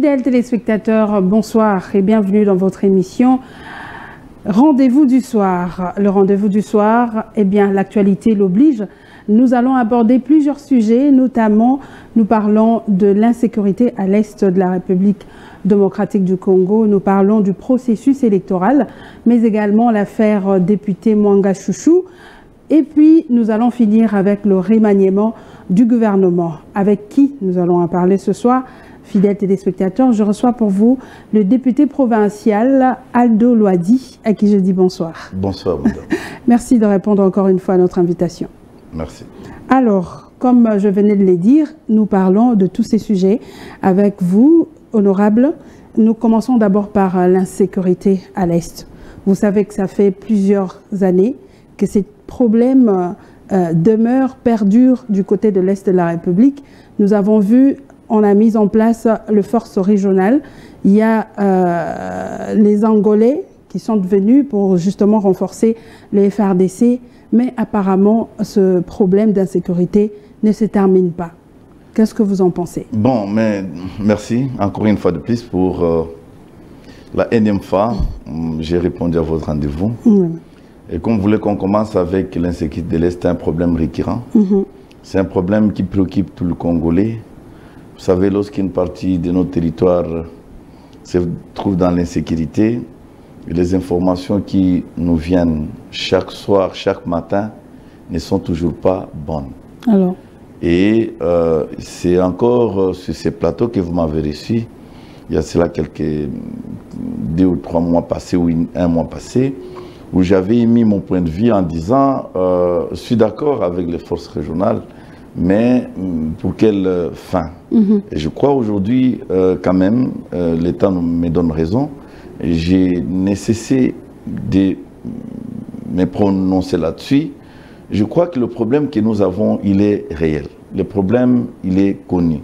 Fidèles téléspectateurs, bonsoir et bienvenue dans votre émission Rendez-vous du soir. Le rendez-vous du soir, eh bien, l'actualité l'oblige. Nous allons aborder plusieurs sujets, notamment nous parlons de l'insécurité à l'est de la République démocratique du Congo. Nous parlons du processus électoral, mais également l'affaire député Mwanga Chouchou. Et puis, nous allons finir avec le remaniement du gouvernement. Avec qui nous allons en parler ce soir? Fidèles téléspectateurs, je reçois pour vous le député provincial Aldo Loadi, à qui je dis bonsoir. Bonsoir, madame. Merci de répondre encore une fois à notre invitation. Merci. Alors, comme je venais de le dire, nous parlons de tous ces sujets avec vous, honorable. Nous commençons d'abord par l'insécurité à l'Est. Vous savez que ça fait plusieurs années que ces problèmes demeurent, perdurent du côté de l'Est de la République. Nous avons vu, on a mis en place les forces régionales. Il y a les Angolais qui sont venus pour justement renforcer les FARDC. Mais apparemment, ce problème d'insécurité ne se termine pas. Qu'est-ce que vous en pensez? Bon, mais merci encore une fois de plus pour la énième fois. J'ai répondu à votre rendez-vous. Et comme vous voulez qu'on commence avec l'insécurité de l'Est, c'est un problème récurrent. C'est un problème qui préoccupe tout le Congolais. Vous savez, lorsqu'une partie de notre territoire se trouve dans l'insécurité, les informations qui nous viennent chaque soir, chaque matin, ne sont toujours pas bonnes. Alors. Et c'est encore sur ces plateaux que vous m'avez reçu, il y a cela quelques 2 ou 3 mois passés, ou 1 mois passé, où j'avais émis mon point de vue en disant je suis d'accord avec les forces régionales, mais pour quelle fin? Et je crois aujourd'hui, quand même, l'État me donne raison. J'ai cessé de me prononcer là-dessus. Je crois que le problème que nous avons, il est réel. Le problème, il est connu.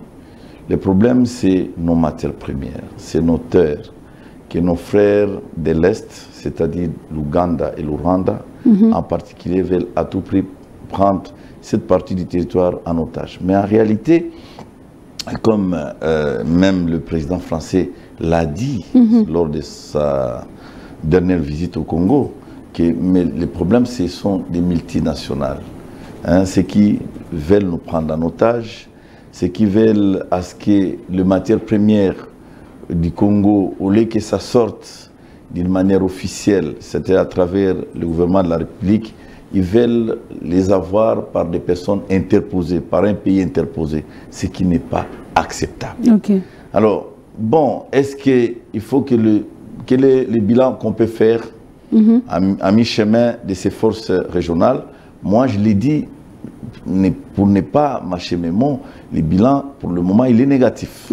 Le problème, c'est nos matières premières, c'est nos terres, que nos frères de l'Est, c'est-à-dire l'Ouganda et le Rwanda, en particulier, veulent à tout prix prendre cette partie du territoire en otage. Mais en réalité, comme même le président français l'a dit lors de sa dernière visite au Congo, mais les problèmes, ce sont des multinationales. Ceux qui veulent nous prendre en otage, ceux qui veulent à ce que les matières premières du Congo, au lieu que ça sorte d'une manière officielle, c'est-à-dire à travers le gouvernement de la République, ils veulent les avoir par des personnes interposées, par un pays interposé, ce qui n'est pas acceptable. Alors, bon, est-ce qu'il faut que quel est le bilan qu'on peut faire à mi-chemin de ces forces régionales? Moi, je l'ai dit, pour ne pas mâcher mes mots, le bilan, pour le moment, il est négatif.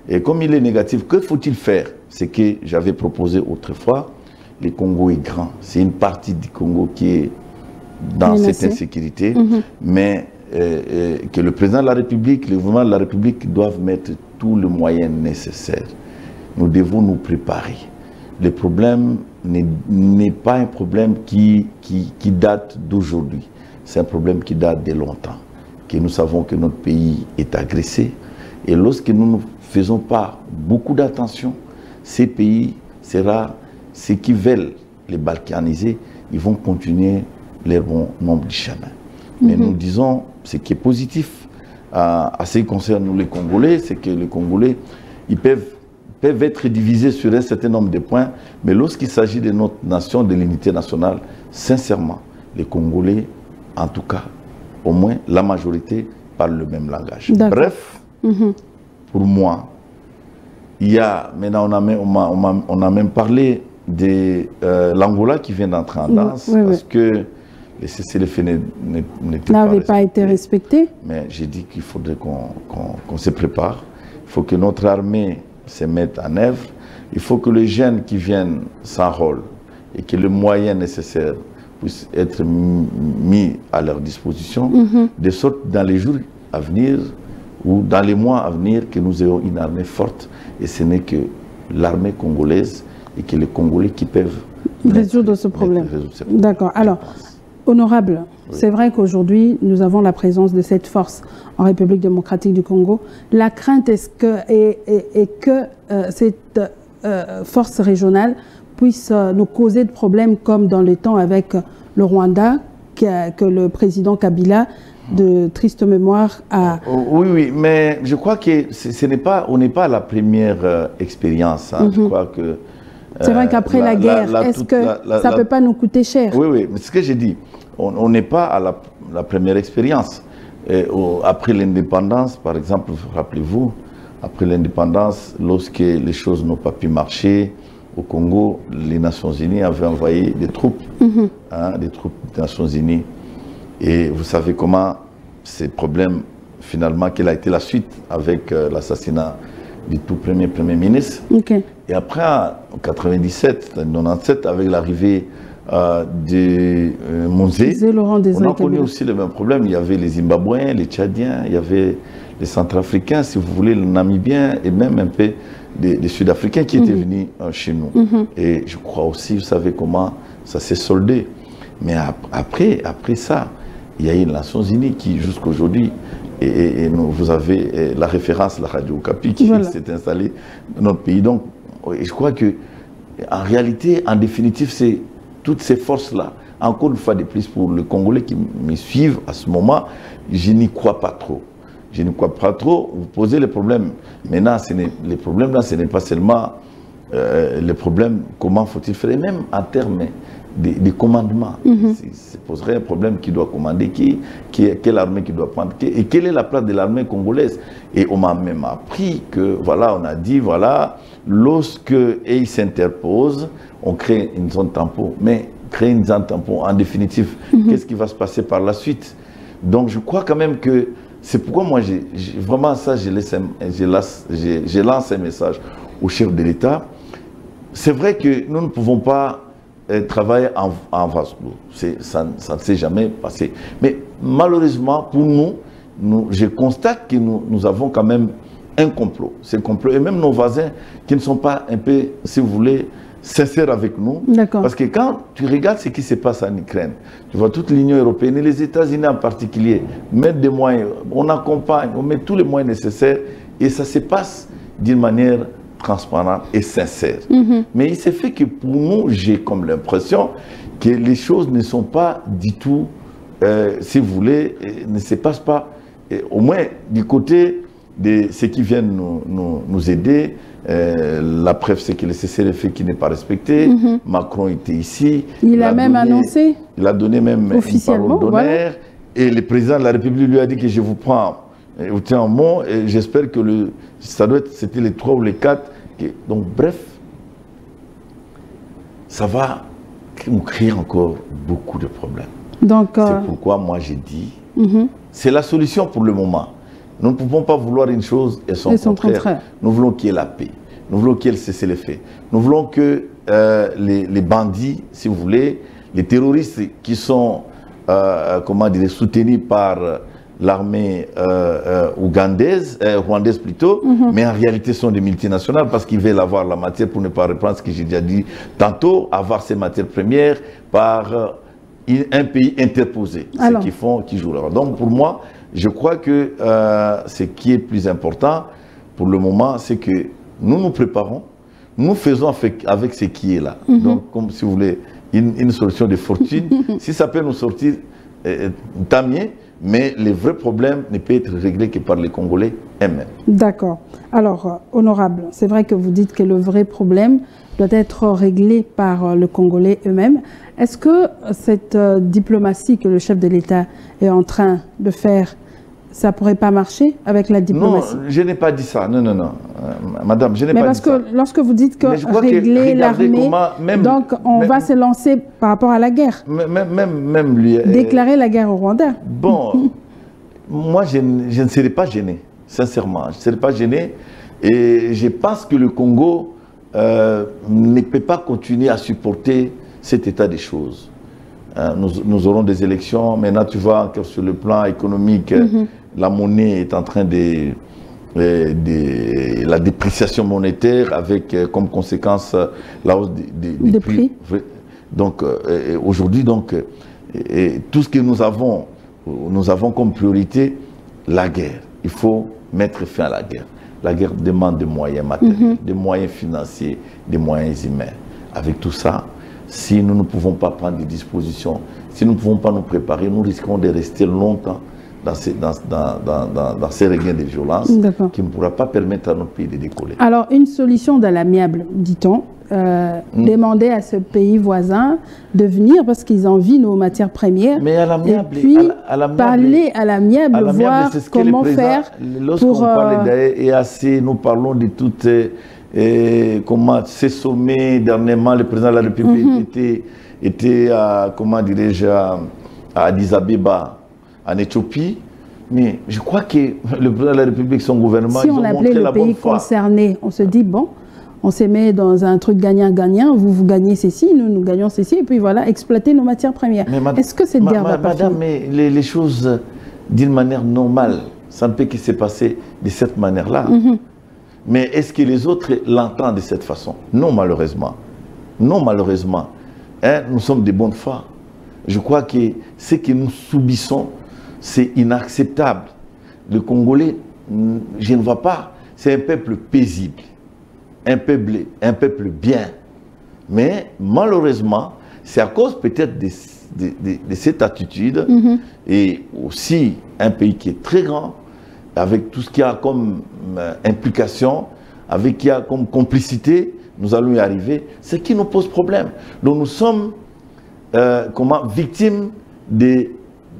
Et comme il est négatif, que faut-il faire? C'est que j'avais proposé autrefois, le Congo est grand. C'est une partie du Congo qui est dans cette insécurité, mais que le président de la République, le gouvernement de la République doivent mettre tous les moyens nécessaires. Nous devons nous préparer. Le problème n'est pas un problème qui date d'aujourd'hui. C'est un problème qui date de longtemps. Que nous savons que notre pays est agressé. Et lorsque nous ne faisons pas beaucoup d'attention, ces pays sera ceux qui veulent les balkaniser, ils vont continuer leur bon nombre de chemins. Mais nous disons, ce qui est positif à ce qui concerne nous les Congolais, c'est que les Congolais, ils peuvent être divisés sur un certain nombre de points, mais lorsqu'il s'agit de notre nation, de l'unité nationale, sincèrement, les Congolais, en tout cas, au moins la majorité, parlent le même langage. Bref, pour moi, il y a, maintenant on a même parlé de l'Angola qui vient d'entrer en danse, parce que les cessez-le-feu n'avaient pas été respectés. Mais j'ai dit qu'il faudrait qu'on se prépare. Il faut que notre armée se mette en œuvre. Il faut que les jeunes qui viennent s'enrôlent et que les moyens nécessaires puissent être mis à leur disposition, de sorte dans les jours à venir ou dans les mois à venir que nous ayons une armée forte. Et ce n'est que l'armée congolaise et que les Congolais qui peuvent résoudre ce problème. D'accord. Alors, Honorable, Oui. c'est vrai qu'aujourd'hui, nous avons la présence de cette force en République démocratique du Congo. La crainte est que cette force régionale puisse nous causer de problèmes comme dans le temps avec le Rwanda, que le président Kabila, de triste mémoire, a... Oui, oui, mais je crois que on n'est pas à la première expérience. Hein. Je crois que... C'est vrai qu'après la guerre, est-ce que ça ne peut pas nous coûter cher? Oui, oui, mais ce que j'ai dit, on n'est pas à la première expérience. Après l'indépendance, par exemple, rappelez-vous, après l'indépendance, lorsque les choses n'ont pas pu marcher au Congo, les Nations Unies avaient envoyé des troupes, des troupes des Nations Unies. Et vous savez comment ces problèmes, finalement, quelle a été la suite avec l'assassinat du tout premier ministre. Okay. Et après, en 97, 97, avec l'arrivée de Monzé, on a connu aussi le même problème. Il y avait les Zimbabwéens, les Tchadiens, il y avait les Centrafricains, si vous voulez, les Namibiens et même un peu des Sud-Africains qui étaient venus chez nous. Et je crois aussi, vous savez comment ça s'est soldé. Mais après ça, il y a eu les Nations Unies qui, jusqu'à aujourd'hui, et vous avez la référence, la Radio Okapi, qui s'est installée dans notre pays. Donc, je crois que, en réalité, en définitive, c'est toutes ces forces-là. Encore une fois de plus, pour les Congolais qui me suivent à ce moment, je n'y crois pas trop. Je ne crois pas trop. Vous posez les problèmes. Maintenant, les problèmes là, ce n'est pas seulement les problèmes, comment faut-il faire, et même en termes des commandements. Ça poserait un problème qui doit commander, quelle armée qui doit prendre, et quelle est la place de l'armée congolaise. Et on m'a même appris que, voilà, on a dit, voilà, lorsque ils s'interposent, on crée une zone tampon. Mais créer une zone tampon, en définitive, qu'est-ce qui va se passer par la suite? Donc je crois quand même que c'est pourquoi moi, vraiment ça, je lance un message au chef de l'État. C'est vrai que nous ne pouvons pas travailler en vase clos. Ça ne s'est jamais passé. Mais malheureusement, pour nous, je constate que nous avons quand même un complot. Ce complot, et même nos voisins qui ne sont pas un peu, si vous voulez, sincères avec nous. Parce que quand tu regardes ce qui se passe en Ukraine, tu vois toute l'Union européenne et les États-Unis en particulier mettre des moyens, on accompagne, on met tous les moyens nécessaires et ça se passe d'une manière transparente et sincère. Mais il s'est fait que pour nous, j'ai comme l'impression que les choses ne sont pas du tout, si vous voulez, ne se passent pas, au moins du côté de ceux qui viennent nous aider. La preuve, c'est que le cessez-le-feu qui n'est pas respecté. Macron était ici. Il a même annoncé. Il a donné même une parole d'honneur. Et le président de la République lui a dit que je vous prends au tien en mot. Et j'espère que c'était les 3 ou les 4. Donc bref, ça va nous créer encore beaucoup de problèmes. C'est pourquoi moi j'ai dit, c'est la solution pour le moment. Nous ne pouvons pas vouloir une chose et son contraire. Nous voulons qu'il y ait la paix. Nous voulons qu'il y ait le cessez-le-feu. Nous voulons que les bandits, si vous voulez, les terroristes qui sont comment dire, soutenus par l'armée rwandaise plutôt, mais en réalité sont des multinationales parce qu'ils veulent avoir la matière, pour ne pas reprendre ce que j'ai déjà dit tantôt, avoir ces matières premières par un pays interposé, ce qui jouent là. Donc pour moi, je crois que ce qui est plus important pour le moment, c'est que nous nous préparons, nous faisons avec ce qui est là. Donc, comme si vous voulez, une solution de fortune, si ça peut nous sortir, tant mieux, mais les vrais problèmes ne peuvent être réglés que par les Congolais eux-mêmes. D'accord. Alors, honorable, c'est vrai que vous dites que le vrai problème doit être réglé par les Congolais eux-mêmes. Est-ce que cette diplomatie que le chef de l'État est en train de faire, ça ne pourrait pas marcher avec la diplomatie? Non, je n'ai pas dit ça. Non, non, non. Madame, je n'ai pas dit ça. Mais parce que lorsque vous dites que régler l'armée, donc on va se lancer par rapport à la guerre. Même lui... Déclarer la guerre au Rwanda. Bon, moi, je ne serais pas gêné, sincèrement. Je ne serais pas gêné. Et je pense que le Congo ne peut pas continuer à supporter cet état des choses. Nous aurons des élections. Maintenant, tu vois, sur le plan économique, la monnaie est en train de la dépréciation monétaire avec comme conséquence la hausse des prix. Donc, aujourd'hui, et tout ce que nous avons comme priorité, la guerre. Il faut mettre fin à la guerre. La guerre demande des moyens matériels, des moyens financiers, des moyens humains. Avec tout ça, si nous ne pouvons pas prendre des dispositions, si nous ne pouvons pas nous préparer, nous risquons de rester longtemps dans ces regains de violence qui ne pourra pas permettre à notre pays de décoller. Alors, une solution de l'amiable, dit-on, demander à ce pays voisin de venir parce qu'ils envient nos matières premières. Mais à l'amiable, et puis parler à l'amiable, voir comment faire. Lorsqu'on parle d'EAC, nous parlons de toutes comment ces sommets. Dernièrement, le président de la République était à, comment dirais-je, à Addis Abeba, en Éthiopie. Mais je crois que le président de la République, son gouvernement, si on appelait le pays concerné, on se dit, bon, on se met dans un truc gagnant-gagnant, vous gagnez ceci, nous gagnons ceci, et puis voilà, exploiter nos matières premières. Est-ce que cette guerre va pas finir? Madame, mais les choses, d'une manière normale, ça ne peut que se passer de cette manière-là. Mais est-ce que les autres l'entendent de cette façon? Non, malheureusement. Non, malheureusement. Hein, nous sommes de bonne foi. Je crois que ce que nous subissons, c'est inacceptable. Le Congolais, je ne vois pas, c'est un peuple paisible. Un peuple bien. Mais malheureusement, c'est à cause peut-être de cette attitude et aussi un pays qui est très grand, avec tout ce qu'il y a comme implication, avec qui a comme complicité, nous allons y arriver, ce qui nous pose problème. Donc nous sommes victimes de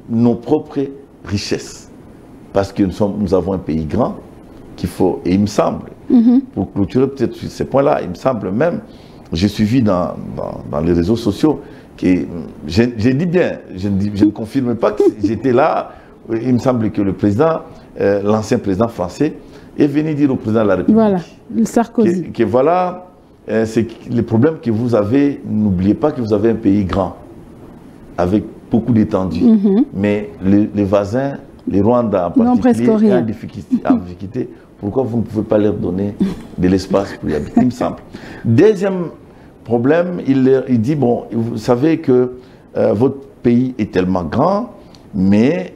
nos propres richesses. Parce que nous avons un pays grand qu'il faut, et il me semble, pour clôturer peut-être sur ces points-là, il me semble même, j'ai suivi dans les réseaux sociaux, que j'ai dit bien, je ne confirme pas que j'étais là, il me semble que le président, l'ancien président français, est venu dire au président de la République, voilà, Sarkozy, que voilà, c'est le problème que vous avez, n'oubliez pas que vous avez un pays grand, avec beaucoup d'étendue, mais les voisins, les Rwandais en particulier, en difficulté, pourquoi vous ne pouvez pas leur donner de l'espace pour y habiter, il me semble. Deuxième problème, il dit, bon, vous savez que votre pays est tellement grand, mais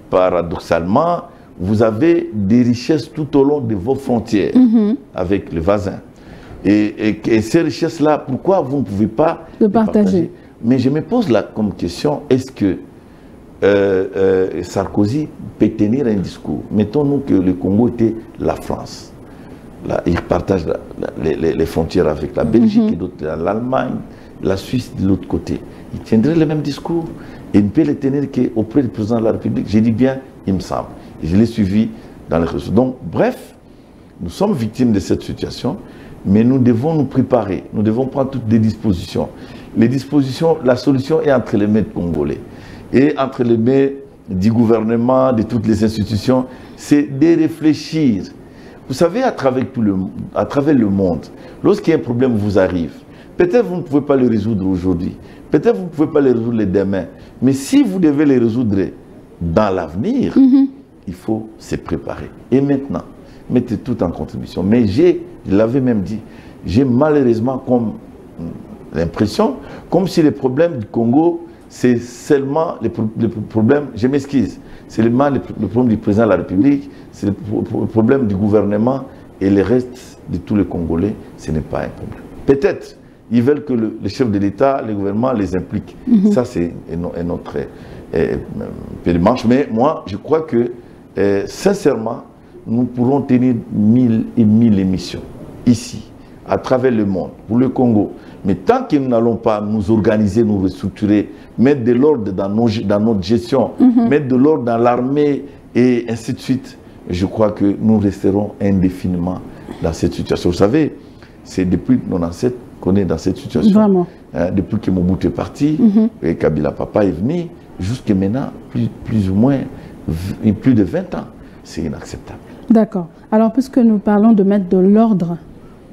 paradoxalement, vous avez des richesses tout au long de vos frontières avec les voisins. Et ces richesses-là, pourquoi vous ne pouvez pas les partager? Mais je me pose là comme question, est-ce que Sarkozy peut tenir un discours? Mettons-nous que le Congo était la France. Là, il partage les frontières avec la Belgique et d'autres, l'Allemagne, la Suisse de l'autre côté. Il tiendrait le même discours et il ne peut le tenir qu'auprès du président de la République. J'ai dit bien, il me semble. Et je l'ai suivi dans les réseaux. Donc, bref, nous sommes victimes de cette situation, mais nous devons nous préparer. Nous devons prendre toutes des dispositions. Les dispositions, la solution est entre les mains des Congolais et entre les mains du gouvernement, de toutes les institutions, c'est de réfléchir. Vous savez, à travers le monde, lorsqu'il y a un problème vous arrive, peut-être vous ne pouvez pas le résoudre aujourd'hui, peut-être vous ne pouvez pas le résoudre demain, mais si vous devez le résoudre dans l'avenir, il faut se préparer. Et maintenant, mettez tout en contribution. Mais je l'avais même dit, j'ai malheureusement comme l'impression, comme si les problèmes du Congo, c'est seulement les problèmes, je m'excuse, c'est le problème du président de la République, c'est le problème du gouvernement et le reste de tous les Congolais, ce n'est pas un problème. Peut-être, ils veulent que le chef de l'État, le gouvernement les implique. Ça, c'est un autre peu de manche. Mais moi, je crois que, sincèrement, nous pourrons tenir 1000 et 1000 émissions ici, à travers le monde, pour le Congo. Mais tant que nous n'allons pas nous organiser, nous restructurer, mettre de l'ordre dans notre gestion, mettre de l'ordre dans l'armée et ainsi de suite, je crois que nous resterons indéfiniment dans cette situation. Vous savez, c'est depuis 1997 qu'on est dans cette situation. Vraiment. Depuis que Mobutu est parti, et Kabila Papa est venu, jusqu'à maintenant, plus ou moins, plus de 20 ans. C'est inacceptable. D'accord. Alors, puisque nous parlons de mettre de l'ordre,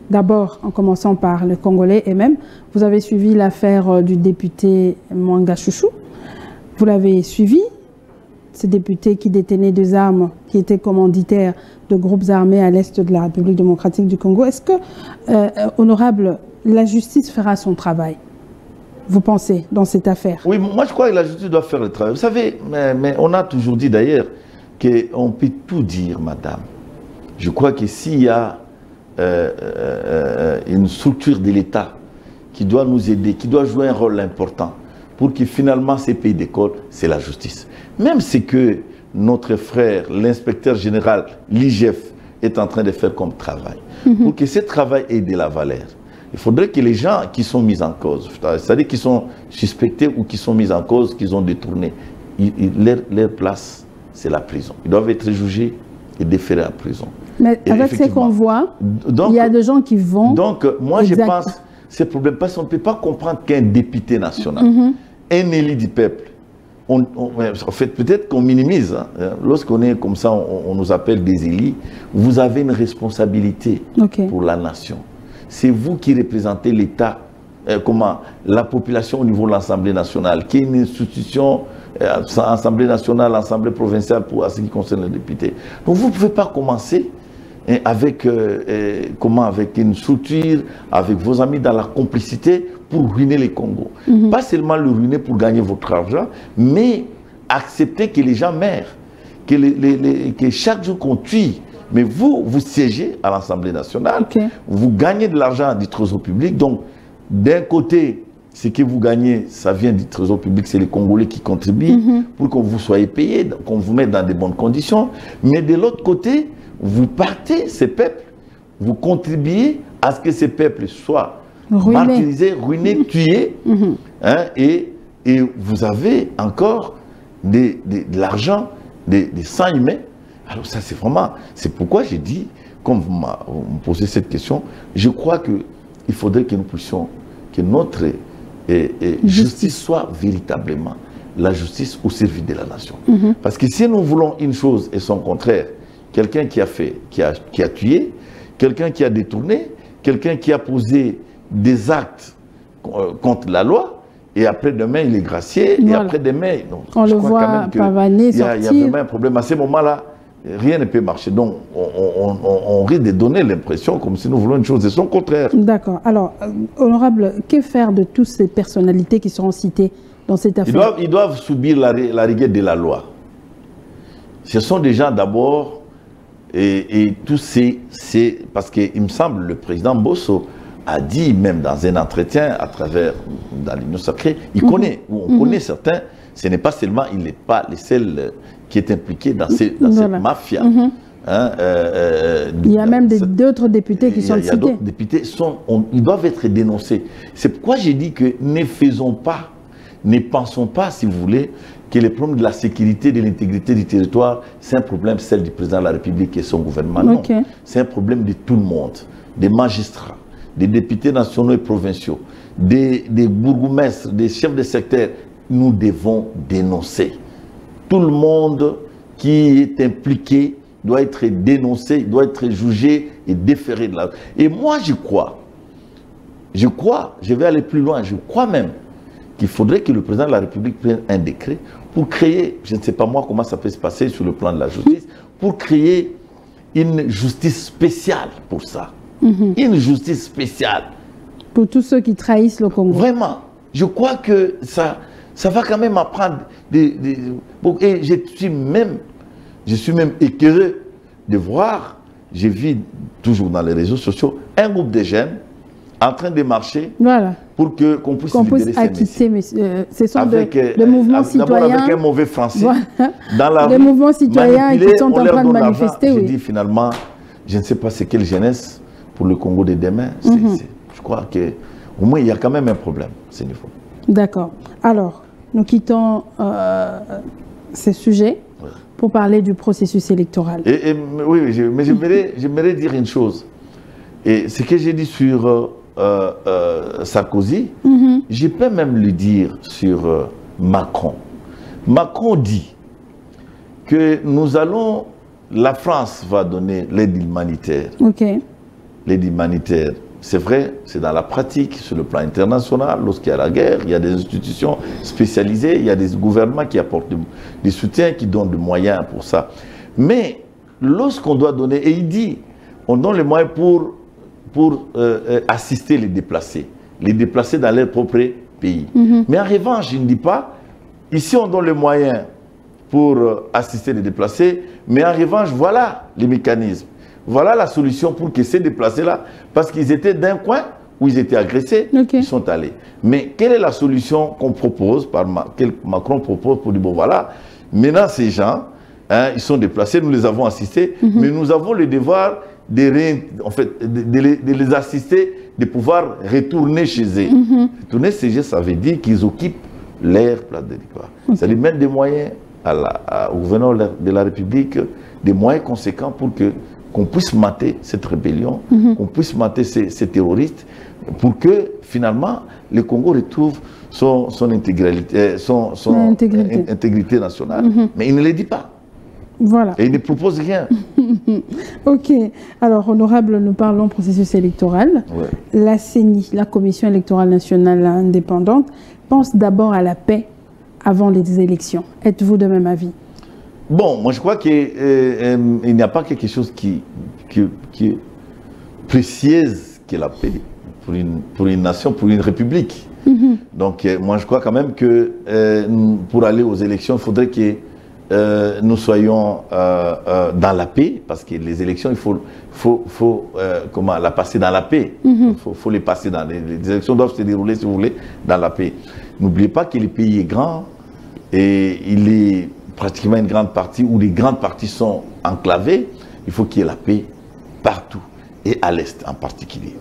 d'abord en commençant par le Congolais et même, vous avez suivi l'affaire du député Mwanga Chouchou. Vous l'avez suivi, ce député qui détenait des armes, qui était commanditaire de groupes armés à l'est de la République démocratique du Congo. Est-ce que, honorable, la justice fera son travail? vous pensez, dans cette affaire? Oui, moi je crois que la justice doit faire le travail. Vous savez, mais on a toujours dit d'ailleurs qu'on peut tout dire, madame. Je crois que s'il y a une structure de l'État qui doit nous aider, qui doit jouer un rôle important pour que finalement ces pays décollent, c'est la justice. Même ce que notre frère, l'inspecteur général, l'IGF, est en train de faire comme travail. Pour que ce travail ait de la valeur, il faudrait que les gens qui sont mis en cause, c'est-à-dire qui sont suspectés ou qui sont mis en cause, qu'ils ont détourné, leur place, c'est la prison. Ils doivent être jugés et déférés à la prison. Mais avec ce qu'on voit, il y a des gens qui vont... Donc, moi, je pense, c'est le problème, parce qu'on ne peut pas comprendre qu'un député national, un élu du peuple, en fait, peut-être qu'on minimise. Hein. Lorsqu'on est comme ça, on nous appelle des élus. Vous avez une responsabilité pour la nation. C'est vous qui représentez l'État, la population au niveau de l'Assemblée nationale, qui est une institution, Assemblée nationale, Assemblée provinciale, pour ce qui concerne les députés. Donc vous ne pouvez pas commencer avec une structure, avec vos amis dans la complicité pour ruiner les Congos. Pas seulement le ruiner pour gagner votre argent, mais accepter que les gens meurent, que chaque jour qu'on tue. Mais vous siégez à l'Assemblée nationale, vous gagnez de l'argent du trésor public. Donc, d'un côté, ce que vous gagnez, ça vient du trésor public, c'est les Congolais qui contribuent pour que vous soyez payés, qu'on vous mette dans de bonnes conditions. Mais de l'autre côté, vous partez ces peuples, vous contribuez à ce que ces peuples soient martyrisés, ruinés, tués, hein, et vous avez encore de l'argent, des sangs humains. Alors ça, c'est vraiment... C'est pourquoi j'ai dit, comme vous me posez cette question, je crois qu'il faudrait que nous puissions, que notre justice soit véritablement la justice au service de la nation. Parce que si nous voulons une chose et son contraire, quelqu'un qui a tué, quelqu'un qui a détourné, quelqu'un qui a posé des actes contre la loi, et après-demain, il est gracié, et après-demain... On le voit pavaner, sortir. Il y a vraiment un problème. À ce moment-là, rien ne peut marcher. Donc, on risque de donner l'impression comme si nous voulons une chose et son contraire. D'accord. Alors, honorable, que faire de toutes ces personnalités qui seront citées dans cette affaire? Ils doivent subir la rigueur de la loi. Ce sont des gens d'abord, et tous c'est parce qu'il me semble, le président Bosso a dit, même dans un entretien à travers, dans l'Union sacrée, il connaît, ou on connaît certains, ce n'est pas seulement, il n'est pas le seul qui est impliqué dans cette mafia. Il y a même d'autres députés qui sont cités. Il y a d'autres députés, ils doivent être dénoncés. C'est pourquoi j'ai dit que ne pensons pas, si vous voulez, que le problème de la sécurité, de l'intégrité du territoire, c'est un problème, celle du président de la République et son gouvernement. Non, c'est un problème de tout le monde, des magistrats, des députés nationaux et provinciaux, des bourgmestres, des chefs de secteur. Nous devons dénoncer. Tout le monde qui est impliqué doit être dénoncé, doit être jugé et déféré de la... Et moi, je vais aller plus loin, je crois même qu'il faudrait que le président de la République prenne un décret pour créer, je ne sais pas moi comment ça peut se passer sur le plan de la justice, pour créer une justice spéciale pour ça. Une justice spéciale. Pour tous ceux qui trahissent le Congo. Vraiment. Je crois que ça va quand même apprendre et je suis même écœuré de voir, j'ai vu toujours dans les réseaux sociaux, un groupe de jeunes en train de marcher pour qu'on puisse acquitter, mais ce sont des mouvements citoyens. Avec un mauvais français. Dans la rue, mouvements citoyens qui sont en train de manifester. Je dis finalement, je ne sais pas c'est quelle jeunesse pour le Congo de demain. Je crois qu'au moins il y a quand même un problème à ce niveau. D'accord. Alors, nous quittons ce sujet pour parler du processus électoral. Oui, mais j'aimerais dire une chose. Et ce que j'ai dit sur Sarkozy, je peux même le dire sur Macron. Macron dit que la France va donner l'aide humanitaire. L'aide humanitaire, c'est vrai, c'est dans la pratique, sur le plan international, lorsqu'il y a la guerre, il y a des institutions spécialisées, il y a des gouvernements qui apportent des soutiens, qui donnent des moyens pour ça. Mais lorsqu'on doit donner, et il dit, on donne les moyens pour assister les déplacés dans leur propre pays. Mais en revanche, je ne dis pas, ici on donne les moyens pour assister les déplacés, mais en revanche, voilà les mécanismes. Voilà la solution pour que ces déplacés-là, parce qu'ils étaient d'un coin où ils étaient agressés, ils sont allés. Mais quelle est la solution qu'on propose, que Macron propose pour dire, bon voilà, maintenant ces gens, hein, ils sont déplacés, nous les avons assistés, mais nous avons le devoir de les assister, de pouvoir retourner chez eux. Retourner chez eux, ça veut dire qu'ils occupent leur place de territoire. C'est-à-dire mettre des moyens au gouvernement de la République, des moyens conséquents pour qu'on puisse mater cette rébellion, qu'on puisse mater ces terroristes, pour que finalement le Congo retrouve son intégrité nationale. Mais il ne le dit pas. Voilà. Et il ne propose rien. Ok. Alors, honorable, nous parlons processus électoral. Ouais. La CENI, la Commission électorale nationale indépendante, pense d'abord à la paix avant les élections. Êtes-vous de même avis? Bon, moi je crois qu'il n'y a pas quelque chose qui est précieuse que la paix pour une nation, pour une république. Donc moi je crois quand même que pour aller aux élections, il faudrait que nous soyons dans la paix, parce que les élections, il faut la passer dans la paix. Faut les passer les élections doivent se dérouler, si vous voulez, dans la paix. N'oubliez pas que le pays est grand et il est pratiquement une grande partie où les grandes parties sont enclavées. Il faut qu'il y ait la paix partout et à l'Est en particulier.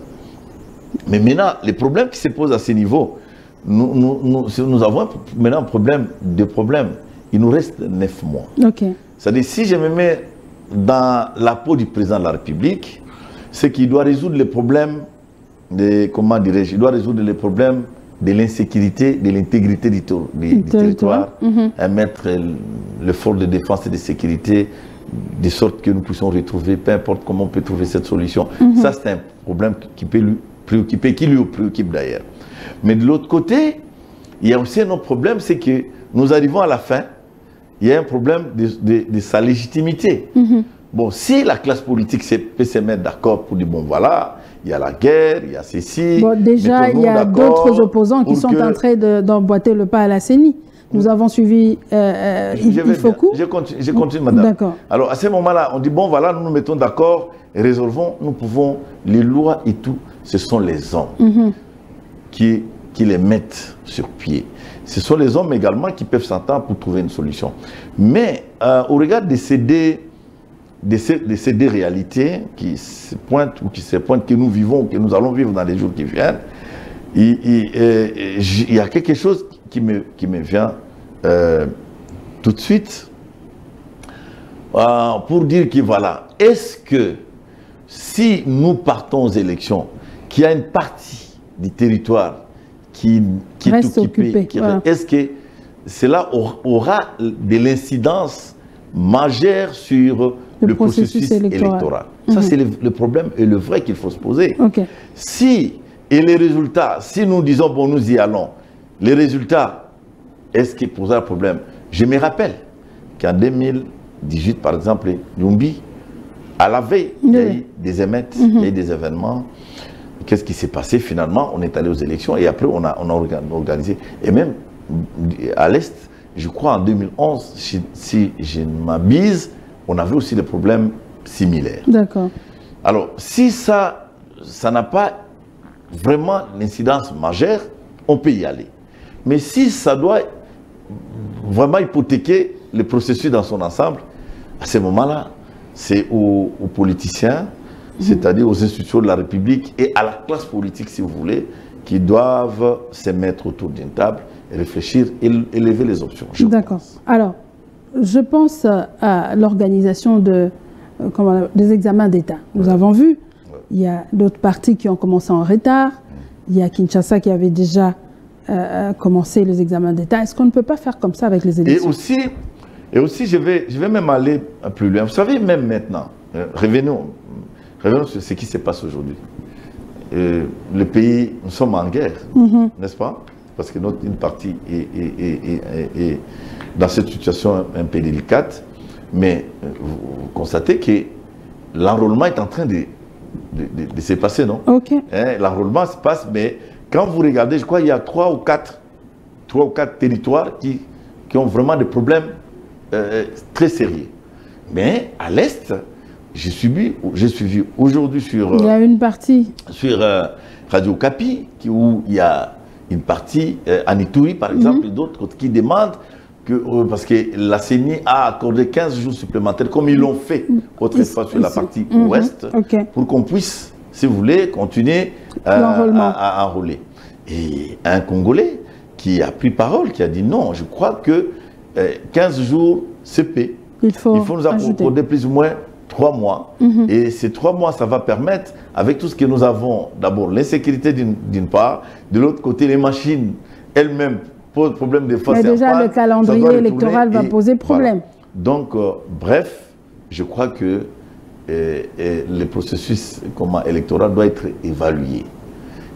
Mais maintenant, les problèmes qui se posent à ce niveau, nous avons maintenant un problème de problèmes. Il nous reste 9 mois. C'est-à-dire, si je me mets dans la peau du président de la République, c'est qu'il doit résoudre les problèmes comment dirais-je, il doit résoudre les problèmes de l'insécurité, de l'intégrité du territoire, mettre le force de défense et de sécurité de sorte que nous puissions retrouver, peu importe comment on peut trouver cette solution. Ça, c'est un problème qui peut lui préoccuper, qui lui préoccupe d'ailleurs. Mais de l'autre côté, il y a aussi un autre problème, c'est que nous arrivons à la fin, il y a un problème de sa légitimité. Bon, si la classe politique peut se mettre d'accord pour dire, bon voilà, il y a la guerre, il y a ceci... Bon, déjà, il y a d'autres opposants qui sont en train d'emboîter le pas à la CENI. Nous avons suivi Ifoku. Je continue, madame. D'accord. Alors, à ce moment-là, on dit, bon voilà, nous nous mettons d'accord et résolvons, nous pouvons, les lois et tout, ce sont les hommes qui les mettent sur pied. Ce sont les hommes également qui peuvent s'entendre pour trouver une solution. Mais au regard de ces deux réalités qui se pointent ou que nous vivons, que nous allons vivre dans les jours qui viennent, il y a quelque chose qui me vient tout de suite pour dire que voilà, est-ce que si nous partons aux élections, qu'il y a une partie du territoire qui est occupé, voilà. Est-ce que cela aura de l'incidence majeure sur le processus électoral? Ça, c'est le problème et le vrai qu'il faut se poser. Si, et les résultats, si nous disons, bon, nous y allons, les résultats, est-ce qu'il pose un problème? Je me rappelle qu'en 2018, par exemple, Lumbi, à la veille, il y a eu des émeutes, il y a eu des événements. Qu'est-ce qui s'est passé finalement? On est allé aux élections et après on a organisé. Et même à l'Est, je crois en 2011, si je ne m'abuse, on avait aussi des problèmes similaires. D'accord. Alors, si ça n'a pas vraiment l'incidence majeure, on peut y aller. Mais si ça doit vraiment hypothéquer le processus dans son ensemble, à ce moment-là, c'est aux politiciens, c'est-à-dire aux institutions de la République et à la classe politique, si vous voulez, qui doivent se mettre autour d'une table et réfléchir et élever les options. D'accord. Alors, je pense à l'organisation des examens d'État. Nous avons vu, il y a d'autres partis qui ont commencé en retard. Il y a Kinshasa qui avait déjà commencé les examens d'État. Est-ce qu'on ne peut pas faire comme ça avec les élections? Et aussi je vais même aller plus loin. Vous savez, même maintenant, revenons sur ce qui se passe aujourd'hui. Le pays, nous sommes en guerre, n'est-ce pas? Parce que une partie est dans cette situation un peu délicate. Mais vous constatez que l'enrôlement est en train de se passer, non? L'enrôlement se passe, mais Quand vous regardez, je crois qu'il y a 3 ou 4 territoires qui ont vraiment des problèmes très sérieux. Mais à l'Est, j'ai suivi aujourd'hui sur... il y a une partie. Sur Radio Okapi, où il y a une partie, Anitouri par exemple, et d'autres qui demandent que, parce que la CENI a accordé 15 jours supplémentaires, comme ils l'ont fait autrefois sur la partie ouest, pour qu'on puisse, si vous voulez, continuer à enrôler. Et un Congolais qui a pris parole, qui a dit non, je crois que 15 jours, c'est paix. Il faut nous accorder plus ou moins 3 mois. Et ces 3 mois, ça va permettre, avec tout ce que nous avons, d'abord l'insécurité d'une part, de l'autre côté, les machines elles-mêmes posent problème des fois. Mais déjà, le calendrier électoral va poser problème. Voilà. Donc, bref, je crois que le processus électoral doit être évalué.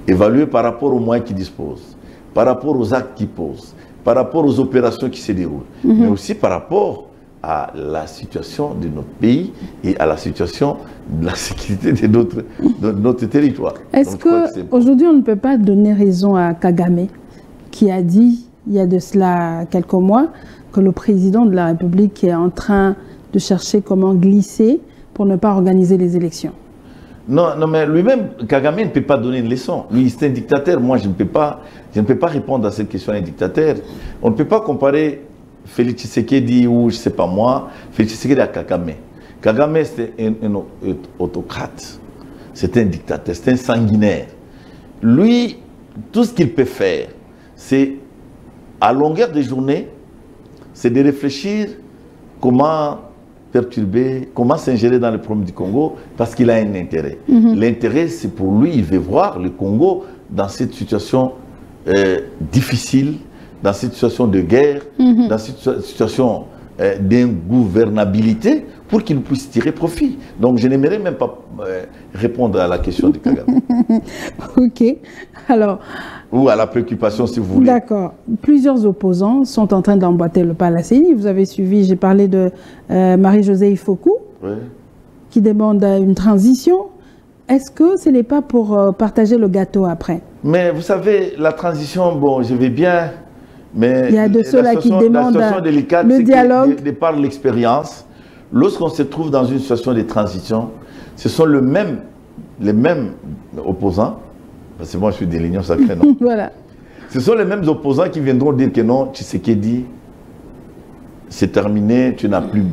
Évalué par rapport aux moyens qu'ils disposent, par rapport aux actes qu'ils posent, par rapport aux opérations qui se déroulent, mais aussi par rapport à la situation de notre pays et à la situation de la sécurité de notre territoire. Est-ce qu'aujourd'hui, on ne peut pas donner raison à Kagame, qui a dit, il y a de cela quelques mois, que le président de la République est en train de chercher comment glisser pour ne pas organiser les élections? Non, non, mais lui-même, Kagame ne peut pas donner une leçon. Lui, c'est un dictateur. Moi, je ne peux pas répondre à cette question d'un dictateur. On ne peut pas comparer Félix Tshisekedi ou je ne sais pas moi, Félix Tshisekedi à Kagame. Kagame, c'est un autocrate. C'est un dictateur, c'est un sanguinaire. Lui, tout ce qu'il peut faire, c'est, à longueur de journée, c'est de réfléchir comment perturber, comment s'ingérer dans les problèmes du Congo, parce qu'il a un intérêt. L'intérêt, c'est pour lui, il veut voir le Congo dans cette situation difficile, dans cette situation de guerre, dans cette situation d'ingouvernabilité, pour qu'il puisse tirer profit. Donc je n'aimerais même pas répondre à la question de Kagame. Ok. Alors... ou à la préoccupation, si vous voulez. D'accord. Plusieurs opposants sont en train d'emboîter le pas à la CENI. Vous avez suivi, j'ai parlé de Marie-Josée Ifoku, qui demande une transition. Est-ce que ce n'est pas pour partager le gâteau après? Mais vous savez, la transition, bon, je vais bien, mais il y a de ceux-là qui demandent le dialogue. De par l'expérience, lorsqu'on se trouve dans une situation de transition, ce sont les mêmes opposants, parce que moi je suis de l'Union sacrée, non? Voilà. Ce sont les mêmes opposants qui viendront dire que non, Tshisekedi, c'est terminé, tu n'as plus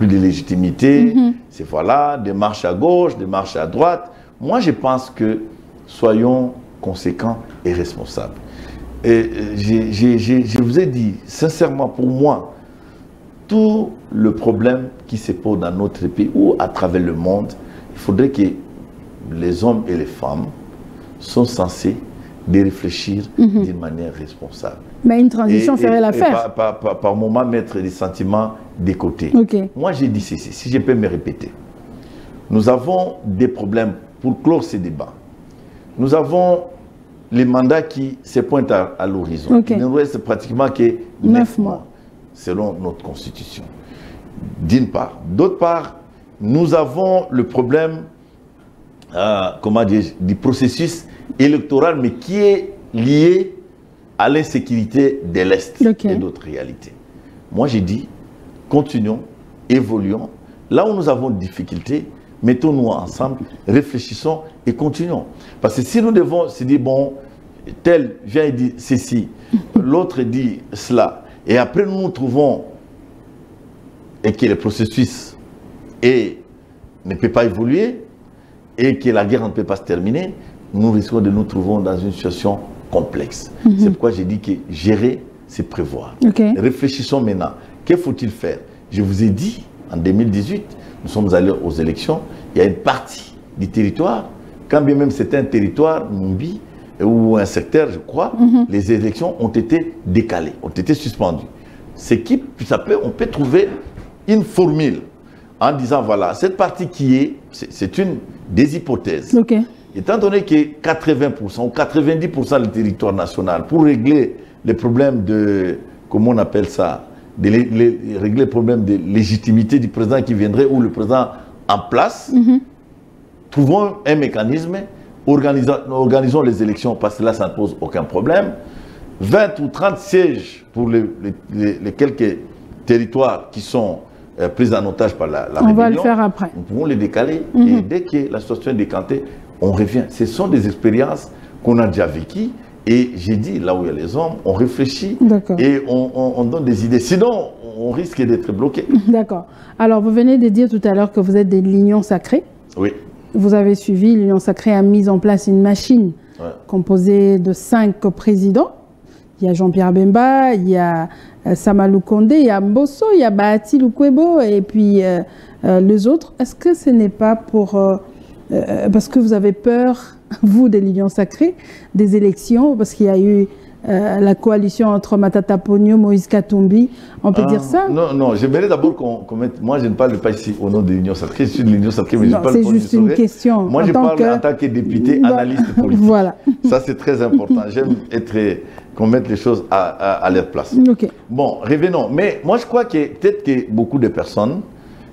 de légitimité, c'est voilà, des marches à gauche, des marches à droite. Moi je pense que soyons conséquents et responsables. Et je vous ai dit, sincèrement, pour moi, tout le problème qui se pose dans notre pays ou à travers le monde, il faudrait que les hommes et les femmes sont censés de réfléchir d'une manière responsable. Mais une transition ferait l'affaire. Par moment, mettre les sentiments de côté. Moi, j'ai dit ceci, si je peux me répéter. Nous avons des problèmes pour clore ces débats. Nous avons les mandats qui se pointent à l'horizon. Il ne nous reste pratiquement que 9 mois, selon notre constitution. D'une part. D'autre part, nous avons le problème comment dire, du processus électoral, mais qui est lié à l'insécurité de l'Est et d'autres réalités. Moi, j'ai dit, continuons, évoluons. Là où nous avons des difficultés, mettons-nous ensemble, réfléchissons et continuons. Parce que si nous devons se dire, bon, tel vient et dit ceci, l'autre dit cela, et après nous nous trouvons et que le processus ne peut pas évoluer, et que la guerre ne peut pas se terminer, nous risquons de nous trouver dans une situation complexe. C'est pourquoi j'ai dit que gérer, c'est prévoir. Réfléchissons maintenant. Que faut-il faire? Je vous ai dit, en 2018, nous sommes allés aux élections, il y a une partie du territoire, quand bien même c'était un territoire, Numbi, ou un secteur, je crois, les élections ont été décalées, ont été suspendues. On peut trouver une formule en disant, voilà, cette partie qui est, c'est une des hypothèses. Étant donné que 80% ou 90% du territoire national, pour régler les problèmes de, comment on appelle ça, régler les problèmes de légitimité du président qui viendrait ou le président en place, trouvons un mécanisme organisons les élections parce que là, ça ne pose aucun problème. 20 ou 30 sièges pour les quelques territoires qui sont pris en otage par la rébellion. On va le faire après. Nous pouvons les décaler et dès que la situation est décantée, on revient. Ce sont des expériences qu'on a déjà vécues et j'ai dit, là où il y a les hommes, on réfléchit et on donne des idées. Sinon, on risque d'être bloqué. D'accord. Alors, vous venez de dire tout à l'heure que vous êtes de l'Union Sacrée. Oui. Vous avez suivi, l'Union Sacrée a mis en place une machine composée de 5 présidents. Il y a Jean-Pierre Bemba, il y a Samalou Kondé, il y a Mbosso, il y a Bahati Lukwebo et puis les autres. Est-ce que ce n'est pas pour... parce que vous avez peur, vous, de l'Union Sacrée, des élections, parce qu'il y a eu la coalition entre Matata Ponyo, Moïse Katumbi, on peut dire ça? Non, non, j'aimerais d'abord qu'on mette... Moi, je ne parle pas ici au nom de l'Union Sacrée, je suis de l'Union Sacrée, mais je ne parle pas c'est juste une question. Moi, je parle en tant que député, analyste politique. Voilà. Ça, c'est très important. J'aime qu'on mette les choses à leur place. Okay. Bon, revenons. Mais moi, je crois que peut-être que beaucoup de personnes,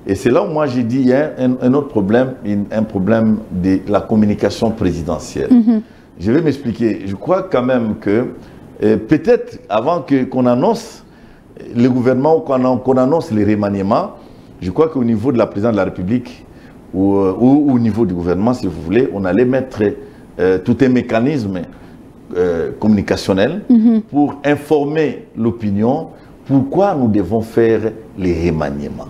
et c'est là où moi j'ai dit, il y a un autre problème, un problème de la communication présidentielle. Je vais m'expliquer. Je crois quand même que peut-être avant qu'on annonce le gouvernement ou qu'on annonce les remaniements, je crois qu'au niveau de la présidente de la République ou au niveau du gouvernement, si vous voulez, on allait mettre tout un mécanisme communicationnel pour informer l'opinion pourquoi nous devons faire les remaniements.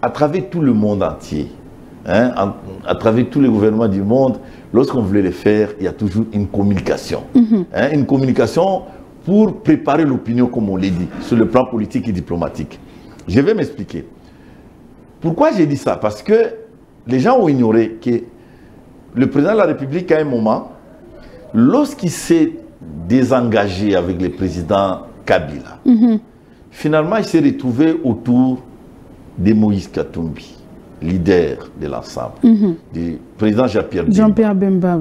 À travers tout le monde entier, hein, à travers tous les gouvernements du monde, lorsqu'on voulait les faire, il y a toujours une communication. Hein, une communication pour préparer l'opinion, comme on l'a dit, sur le plan politique et diplomatique. Je vais m'expliquer. Pourquoi j'ai dit ça? Parce que les gens ont ignoré que le président de la République, à un moment, lorsqu'il s'est désengagé avec le président Kabila, finalement, il s'est retrouvé autour de Moïse Katumbi, leader de l'ensemble, du président Jean-Pierre Bemba,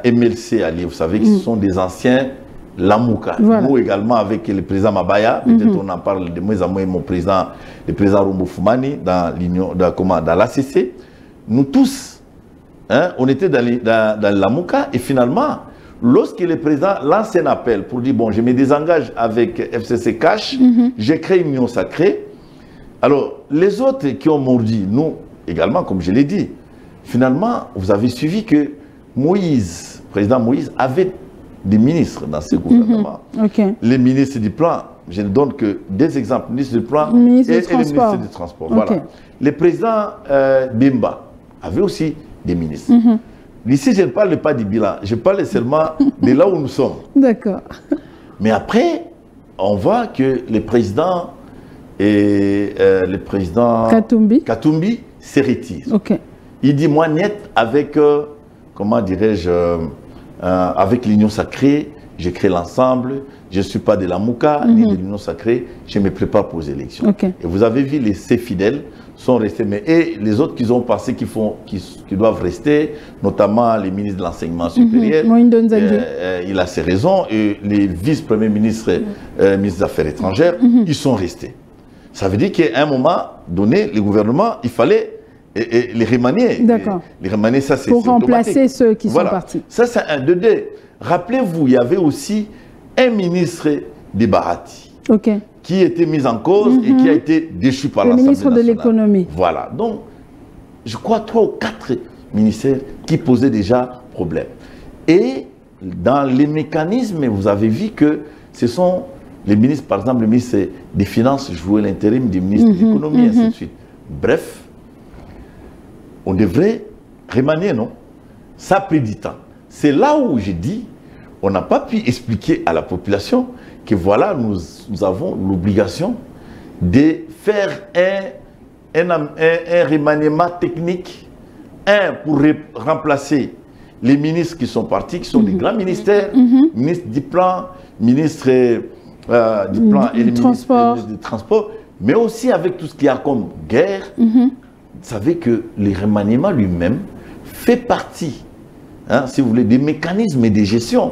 MLC Ali, vous savez que ce sont des anciens Lamouka. Nous également avec le président Mabaya, peut-être on en parle de moins en moins, mon président, le président Rombo Foumani, dans l'ACC. Nous tous, hein, on était dans Lamouka et finalement, lorsque le président lance un appel pour dire, bon, je me désengage avec FCC Cash, j'ai créé une union sacrée. Alors, les autres qui ont mordi, nous également, comme je l'ai dit, finalement, vous avez suivi que Moïse, président Moïse, avait des ministres dans ce gouvernement. Les ministres du plan, je ne donne que des exemples, ministre du plan et le ministre du transport. Voilà. Le président Bemba avait aussi des ministres. Ici, je ne parle pas du bilan, je parle seulement de là où nous sommes. D'accord. Mais après, on voit que le président Katumbi se retire. Il dit, moi, net, avec, comment dirais-je, avec l'Union Sacrée, j'ai créé l'ensemble, je ne suis pas de la Mouka, ni de l'Union Sacrée, je me prépare pour les élections. Et vous avez vu, ces fidèles sont restés, mais et les autres qui ont pensé qu'ils doivent rester, notamment les ministres de l'enseignement supérieur, il a ses raisons, et les vice-premiers ministres, ministres des Affaires étrangères, ils sont restés. Ça veut dire qu'à un moment donné, le gouvernement, il fallait les remanier. Les remanier, ça c'est pour remplacer ceux qui sont partis. Ça c'est un de deux. Rappelez-vous, il y avait aussi un ministre de Bahati qui était mis en cause et qui a été déchu par l'Assemblée nationale. Le ministre de l'économie. Voilà. Donc, je crois 3 ou 4 ministères qui posaient déjà problème. Et dans les mécanismes, vous avez vu que ce sont les ministres, par exemple, le ministre des Finances jouait l'intérim du ministre de l'économie, ainsi de suite. Bref, on devrait remanier, non? Ça a pris du temps. C'est là où j'ai dit, on n'a pas pu expliquer à la population que voilà, nous avons l'obligation de faire un remaniement technique, pour remplacer les ministres qui sont partis, qui sont des grands ministères, ministre du plan, ministre du plan et le ministre du transport, mais aussi avec tout ce qu'il y a comme guerre. Vous savez que le remaniement lui-même fait partie, hein, si vous voulez, des mécanismes et des gestions.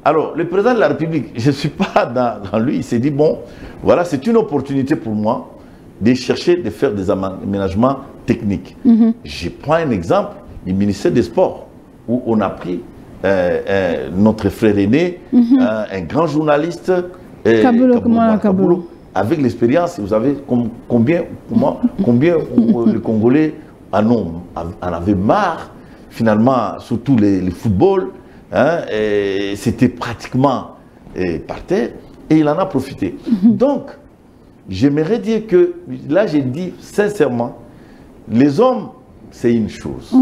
Alors, le président de la République, je ne suis pas dans lui, il s'est dit, bon, voilà, c'est une opportunité pour moi de chercher, de faire des aménagements techniques. Je prends un exemple du ministère des Sports, où on a pris notre frère aîné, un grand journaliste, Kabulo, avec l'expérience. Vous savez combien les Congolais en avaient marre, finalement, surtout les footballs. C'était pratiquement par terre, et il en a profité. Donc, j'aimerais dire que, là j'ai dit sincèrement, les hommes, c'est une chose,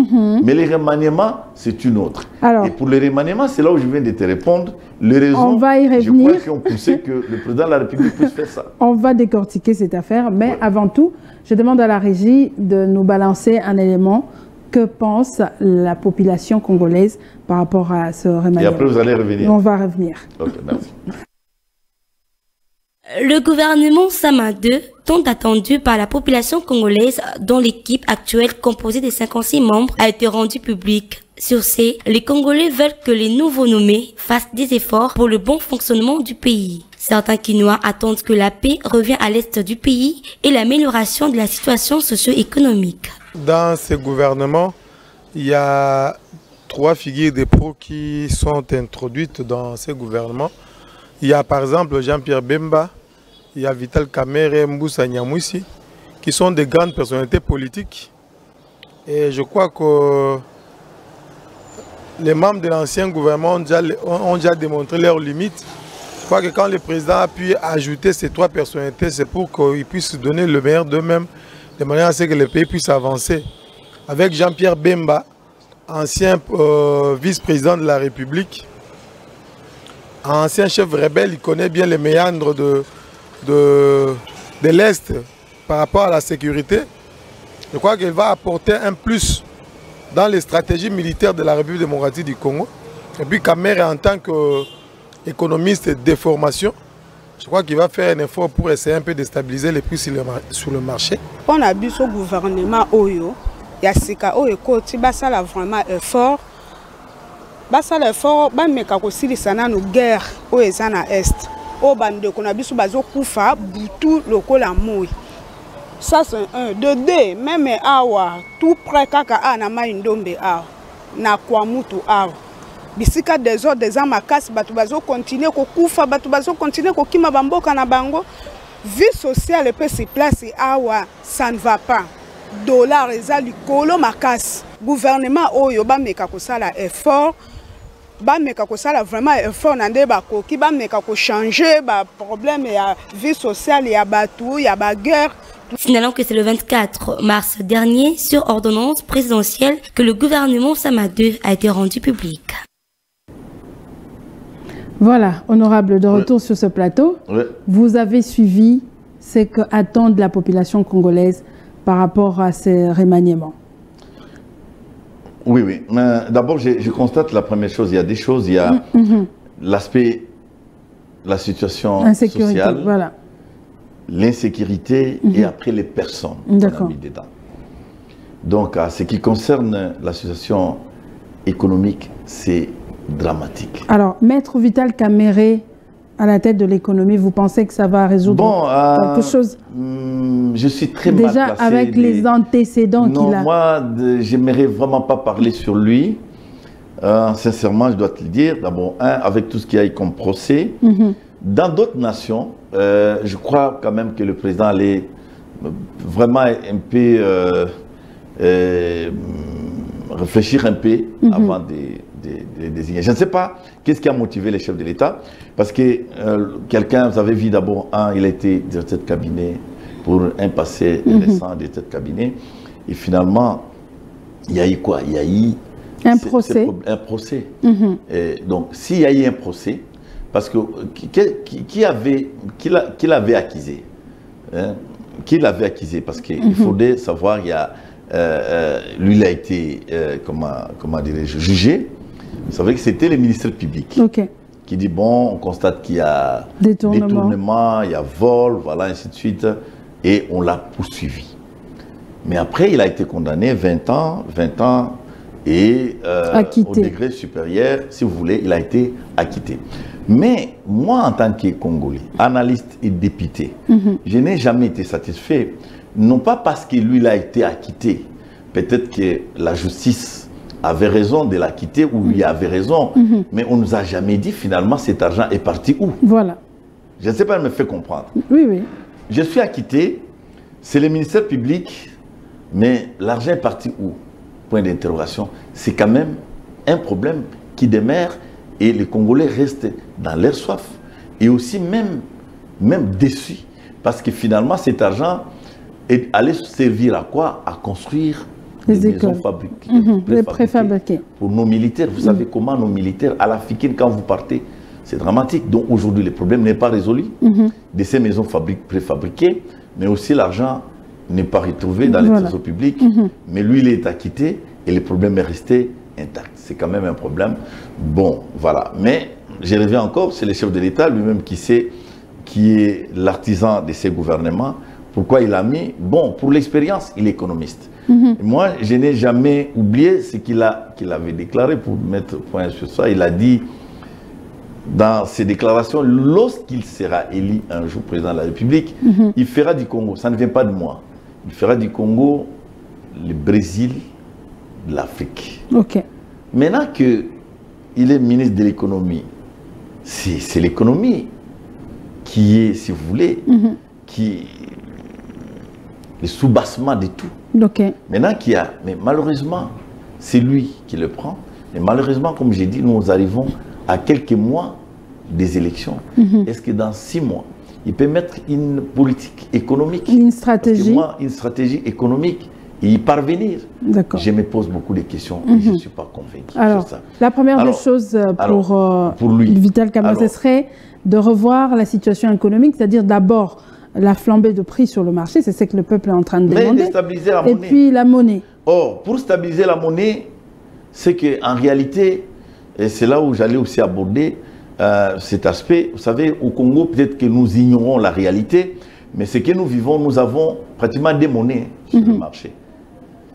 mais les remaniements, c'est une autre. Alors, et pour les remaniements, c'est là où je viens de te répondre. Les raisons, on va y revenir. Je crois qu'ils ont poussé que le président de la République puisse faire ça. On va décortiquer cette affaire, mais avant tout, je demande à la régie de nous balancer un élément. Que pense la population congolaise par rapport à ce remaniement? Et après, vous allez revenir. On va revenir. Ok, merci. Le gouvernement Sama II, tant attendu par la population congolaise, dont l'équipe actuelle composée de 56 membres a été rendue publique. Sur ce, les Congolais veulent que les nouveaux nommés fassent des efforts pour le bon fonctionnement du pays. Certains Kinois attendent que la paix revienne à l'est du pays et l'amélioration de la situation socio-économique. Dans ce gouvernement, il y a 3 figures de pro qui sont introduites dans ce gouvernement. Il y a par exemple Jean-Pierre Bemba, il y a Vital Kamerhe et Mbusa Nyamwisi, qui sont des grandes personnalités politiques. Et je crois que les membres de l'ancien gouvernement ont déjà démontré leurs limites. Je crois que quand le président a pu ajouter ces 3 personnalités, c'est pour qu'ils puissent donner le meilleur d'eux-mêmes, de manière à ce que le pays puisse avancer. Avec Jean-Pierre Bemba, ancien vice-président de la République, ancien chef rebelle, il connaît bien les méandres de l'Est par rapport à la sécurité. Je crois qu'il va apporter un plus dans les stratégies militaires de la République démocratique du Congo. Et puis Kamerhe, en tant qu'économiste de formation, je crois qu'il va faire un effort pour essayer un peu de stabiliser les prix sur le marché. On a vu ce gouvernement Oyo, Yasika Oyo Koti, basala vraiment effort. Basala effort, bameka kosilisa no guerre oyo eza na est. O bande ko na biso bazo kufa butu lokola moi. Ça c'est un. De deux, même awa, tout près kaka na maindombe awa, na kwa mutu awa. Bisika des autres des amakasi batu bazo continuer ko kufa, batu bazo continuer ko kima bamboka na bango. Vie sociale peut se placer awa, ça ne va pas. Dollar eza likolo makasi. Gouvernement oyo ba meka ko sala effort. Ba meka ko sala vraiment effort na nde ba ko ki ba meka ko changer ba problème ya vie sociale ya batu ya ba guerre. Signalons que c'est le 24 mars dernier, sur ordonnance présidentielle, que le gouvernement Sama II a été rendu public. Voilà, honorable, de retour sur ce plateau. Vous avez suivi ce qu'attend la population congolaise par rapport à ces remaniements. Oui, oui. D'abord, je constate la première chose. Il y a des choses. Il y a l'aspect, la situation sociale. Voilà. L'insécurité et après les personnes qu'on a mis dedans. Donc, à ce qui concerne la situation économique, c'est dramatique. Alors, Maître Vital Kamerhe, à la tête de l'économie, vous pensez que ça va résoudre quelque chose? Je suis très mal déjà placé. Avec les antécédents qu'il a. Moi, j'aimerais vraiment pas parler sur lui. Sincèrement, je dois te le dire. D'abord, avec tout ce qu'il y a eu comme procès. Dans d'autres nations, je crois quand même que le président allait vraiment un peu réfléchir un peu avant de désigner. Je ne sais pas qu'est-ce qui a motivé les chefs de l'État, parce que quelqu'un, vous avez vu d'abord, il a été directeur de cabinet pour un passé récent directeur de cabinet, et finalement, il y a eu quoi? Il y a eu un procès. Un procès. Et donc, s'il y a eu un procès, parce que qui l'avait accusé, hein? Qui l'avait accusé? Parce qu'il faudrait savoir, il y a, lui il a été, comment dirais-je, jugé. Vous savez que c'était le ministère public qui dit, bon, on constate qu'il y a détournement, il y a vol, voilà, ainsi de suite, et on l'a poursuivi. Mais après, il a été condamné 20 ans, et au degré supérieur, si vous voulez, il a été acquitté. Mais moi, en tant que Congolais, analyste et député, je n'ai jamais été satisfait. Non pas parce que lui, il a été acquitté. Peut-être que la justice avait raison de la quitter ou il avait raison. Mais on ne nous a jamais dit finalement cet argent est parti où. Voilà. Je ne sais pas, elle me fait comprendre. Oui, oui. Je suis acquitté, c'est le ministère public, mais l'argent est parti où? Point d'interrogation. C'est quand même un problème qui demeure et les Congolais restent dans leur soif. Et aussi même déçus. Parce que finalement, cet argent est allé servir à quoi? À construire des maisons fabriquées, préfabriquées. Pour nos militaires. Vous savez comment nos militaires, à la Fikine, quand vous partez, c'est dramatique. Donc aujourd'hui, le problème n'est pas résolu de ces maisons préfabriquées, mais aussi l'argent n'est pas retrouvé dans les trésors publics. Mais lui, il est acquitté et le problème est resté intact. C'est quand même un problème. Bon, voilà. Mais je reviens encore, c'est le chef de l'État lui-même qui est l'artisan de ces gouvernements. Pourquoi il a mis? Bon, pour l'expérience, il est économiste. Moi, je n'ai jamais oublié ce qu'il avait déclaré, pour mettre point sur ça. Il a dit dans ses déclarations, lorsqu'il sera élu un jour président de la République, il fera du Congo, ça ne vient pas de moi, il fera du Congo le Brésil de l'Afrique. Maintenant qu'il est ministre de l'économie, c'est l'économie qui est, si vous voulez, qui le soubassement de tout. Maintenant qu'il y a, mais malheureusement, c'est lui qui le prend. Mais malheureusement, comme j'ai dit, nous arrivons à quelques mois des élections. Est-ce que dans 6 mois, il peut mettre une politique économique, une stratégie, une stratégie économique et y parvenir? Je me pose beaucoup de questions et je ne suis pas convaincu. Alors, sur ça. La première des choses pour lui, Vital Kamerhe, ce serait de revoir la situation économique, c'est-à-dire d'abord la flambée de prix sur le marché, c'est ce que le peuple est en train de demander. Mais de stabiliser la monnaie. Et puis la monnaie. Or, pour stabiliser la monnaie, c'est qu'en réalité, et c'est là où j'allais aussi aborder cet aspect, vous savez, au Congo, peut-être que nous ignorons la réalité, mais ce que nous vivons, nous avons pratiquement des monnaies sur le marché.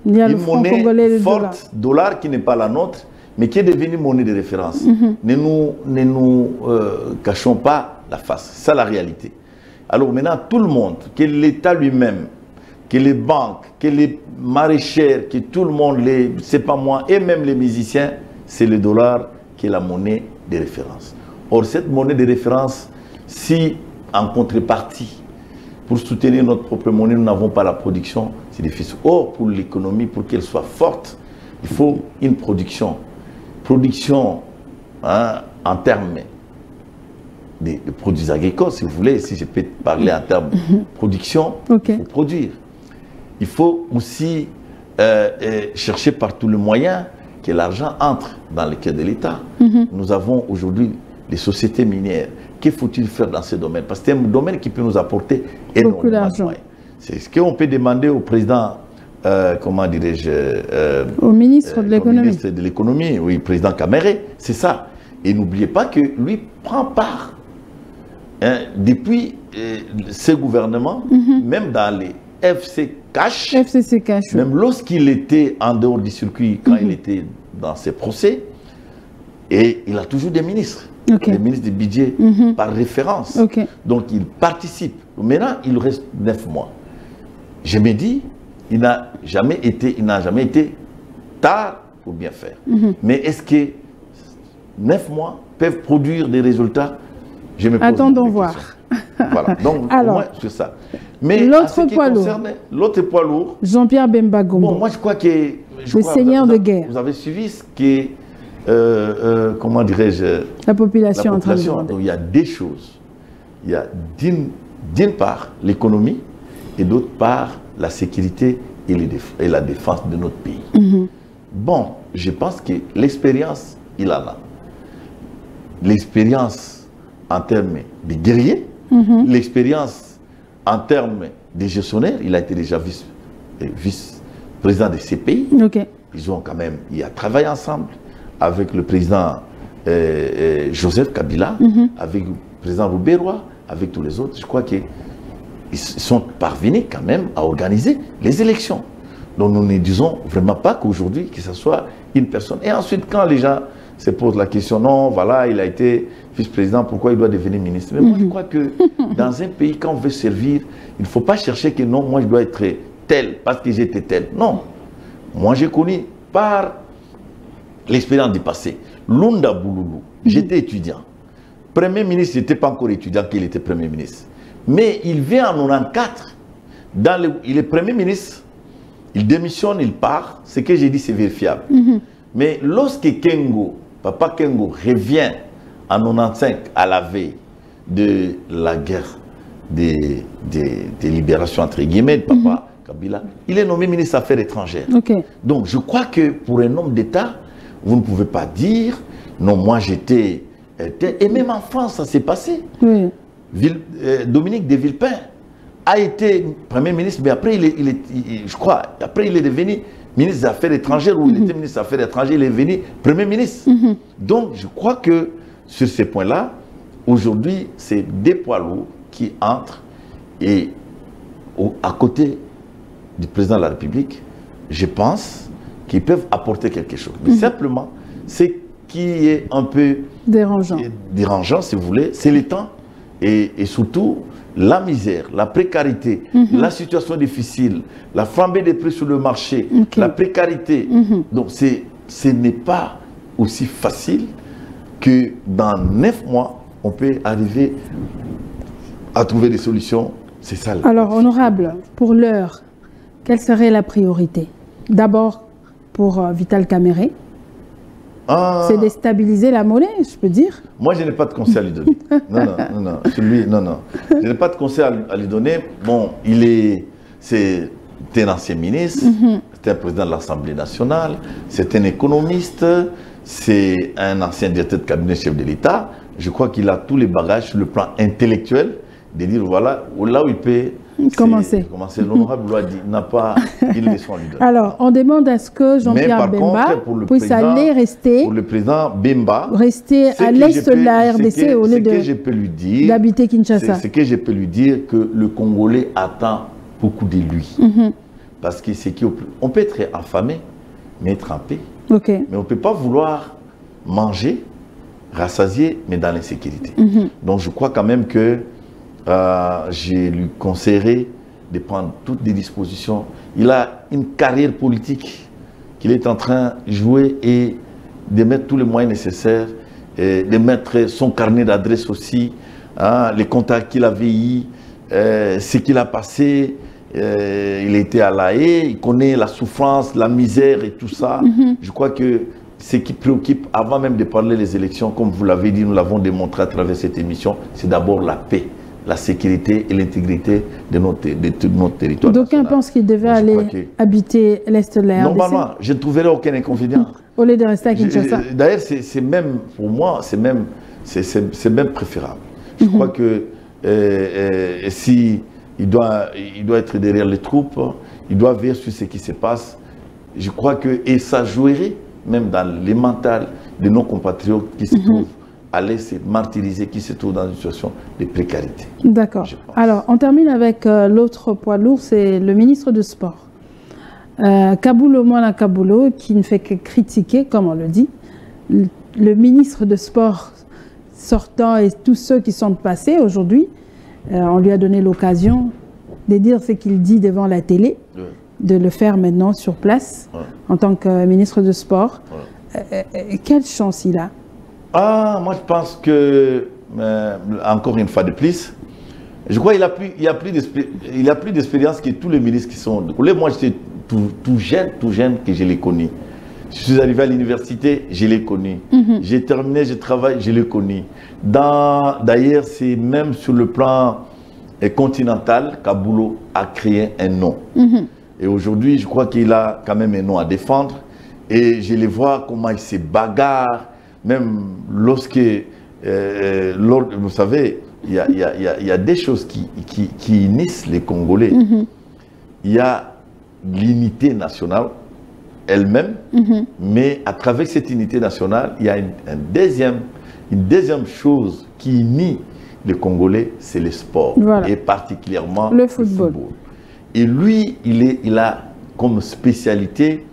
Il y a le franc congolais, le forte, dollar qui n'est pas la nôtre, mais qui est devenue monnaie de référence. Ne nous cachons pas la face, c'est ça la réalité. Alors maintenant, tout le monde, que l'État lui-même, que les banques, que les maraîchers, que tout le monde, c'est pas moi, et même les musiciens, c'est le dollar qui est la monnaie de référence. Or, cette monnaie de référence, si en contrepartie, pour soutenir notre propre monnaie, nous n'avons pas la production, c'est difficile. Or, pour l'économie, pour qu'elle soit forte, il faut une production. Production en termes de produits agricoles, si vous voulez, si je peux parler en termes de production, il faut produire. Il faut aussi chercher par tous les moyens que l'argent entre dans le cœur de l'État. Nous avons aujourd'hui les sociétés minières. Que faut-il faire dans ce domaine? Parce que c'est un domaine qui peut nous apporter énormément d'argent. C'est ce qu'on peut demander au président, comment dirais-je, au ministre de l'économie. Au ministre de l'économie, oui, président Kamerhe, c'est ça. Et n'oubliez pas que lui prend part, depuis ce gouvernement, même dans les FCC Cash, même lorsqu'il était en dehors du circuit, quand il était dans ses procès, et il a toujours des ministres, des ministres du budget par référence. Donc il participe. Maintenant, il reste 9 mois. Je me dis, il n'a jamais été tard pour bien faire. Mais est-ce que 9 mois peuvent produire des résultats? Je me pose Attendons voir. Voilà, donc alors, au moins c'est ça. Mais l'autre poids lourd, Jean-Pierre Bemba Gombo. Bon, moi je crois que... le seigneur de guerre. Vous avez suivi ce qui est, comment dirais-je... La population en train de demander. Donc il y a des choses. Il y a d'une part l'économie et d'autre part la sécurité et la défense de notre pays. Bon, je pense que l'expérience, il en a. L'expérience en termes de guerriers, l'expérience en termes de gestionnaires, il a été déjà vice-président de ces pays. Ils ont quand même, il a travaillé ensemble avec le président Joseph Kabila, avec le président Rouberois, avec tous les autres. Je crois qu'ils sont parvenus quand même à organiser les élections. Donc nous ne disons vraiment pas qu'aujourd'hui, que ce soit une personne. Et ensuite, quand les gens se posent la question, non, voilà, il a été vice-président, pourquoi il doit devenir ministre? Mais moi, je crois que dans un pays, quand on veut servir, il ne faut pas chercher que non, moi, je dois être tel, parce que j'étais tel. Non. Moi, j'ai connu par l'expérience du passé. Lunda Bouloulou, j'étais étudiant. Premier ministre, je n'étais pas encore étudiant qu'il était Premier ministre. Mais il vient en 94, il est Premier ministre, il démissionne, il part. Ce que j'ai dit, c'est vérifiable. Mais lorsque Papa Kengo revient en 95 à la veille de la guerre des libérations entre guillemets de Papa Kabila, il est nommé ministre des Affaires étrangères. Donc je crois que pour un homme d'État, vous ne pouvez pas dire non, moi j'étais... Et même en France, ça s'est passé. Dominique de Villepin a été Premier ministre, mais après, je crois, après il est devenu ministre des Affaires étrangères, ou il était ministre des Affaires étrangères, il est devenu Premier ministre. Donc, je crois que sur ces points-là, aujourd'hui, c'est des poids lourds qui entrent et à côté du président de la République, je pense qu'ils peuvent apporter quelque chose. Mais simplement, ce qui est un peu dérangeant, si vous voulez, c'est le temps et surtout la misère, la précarité, la situation difficile, la flambée des prix sur le marché, la précarité. Donc ce n'est pas aussi facile que dans 9 mois, on peut arriver à trouver des solutions. C'est ça. Alors, honorable, pour l'heure, quelle serait la priorité? D'abord, pour Vital Kamerhe, c'est déstabiliser la monnaie, je peux dire. Moi, je n'ai pas de conseil à lui donner. Non. Je n'ai pas de conseil à lui donner. Bon, c'est un ancien ministre, c'est un président de l'Assemblée nationale, c'est un économiste, c'est un ancien directeur de cabinet chef de l'État. Je crois qu'il a tous les bagages sur le plan intellectuel de dire, voilà, là où il peut commencer. L'honorable loi dit, n'a pas une leçon à lui donner. Alors, on demande à ce que Jean-Pierre Bemba puisse aller rester. Pour le président Bemba, rester à l'est de la RDC au lieu d'habiter Kinshasa. Ce que je peux lui dire, que le Congolais attend beaucoup de lui. Parce que c'est qu'on peut être affamé, mais être en paix. Mais on ne peut pas vouloir manger, rassasier, mais dans l'insécurité. Donc, je crois quand même que je lui conseillerais de prendre toutes les dispositions. Il a une carrière politique qu'il est en train de jouer et de mettre tous les moyens nécessaires, et de mettre son carnet d'adresse aussi, les contacts qu'il avait eu, ce qu'il a passé. Il était à La Haye, il connaît la souffrance, la misère et tout ça. Je crois que ce qui préoccupe, avant même de parler des élections, comme vous l'avez dit, nous l'avons démontré à travers cette émission, c'est d'abord la paix, la sécurité et l'intégrité de tout notre territoire. D'aucuns pensent qu'il devait aller habiter l'Est de la RDC. Normalement, je ne trouverai aucun inconvénient. Au lieu de rester à Kinshasa. D'ailleurs, c'est même, pour moi, c'est même préférable. Je crois que si il doit être derrière les troupes, il doit veiller sur ce qui se passe. Je crois que, et ça jouerait même dans les mentales de nos compatriotes qui se trouvent à l'Est, martyrisés, qui se trouvent dans une situation de précarité. D'accord. Alors, on termine avec l'autre poids lourd, c'est le ministre du Sport. Kaboulo Mwana Kaboulo, qui ne fait que critiquer, comme on le dit, le ministre de Sport sortant et tous ceux qui sont passés aujourd'hui. On lui a donné l'occasion de dire ce qu'il dit devant la télé, de le faire maintenant sur place, en tant que ministre de Sport. Quelle chance il a? Moi je pense que, encore une fois de plus, je crois qu'il a plus d'expérience que tous les ministres qui sont... Moi j'étais tout jeune que je l'ai connu. Je suis arrivé à l'université, je l'ai connu. J'ai terminé, je travaille, je l'ai connu. D'ailleurs, c'est même sur le plan continental qu'Aboulo a créé un nom. Et aujourd'hui, je crois qu'il a quand même un nom à défendre. Et je les vois comment il se bagarre, même lorsque, vous savez, il y a des choses qui unissent les Congolais. Il y a l'unité nationale elle-même, mais à travers cette unité nationale, il y a une deuxième chose qui unit les Congolais, c'est le sport, et particulièrement le football. Et lui, il a comme spécialité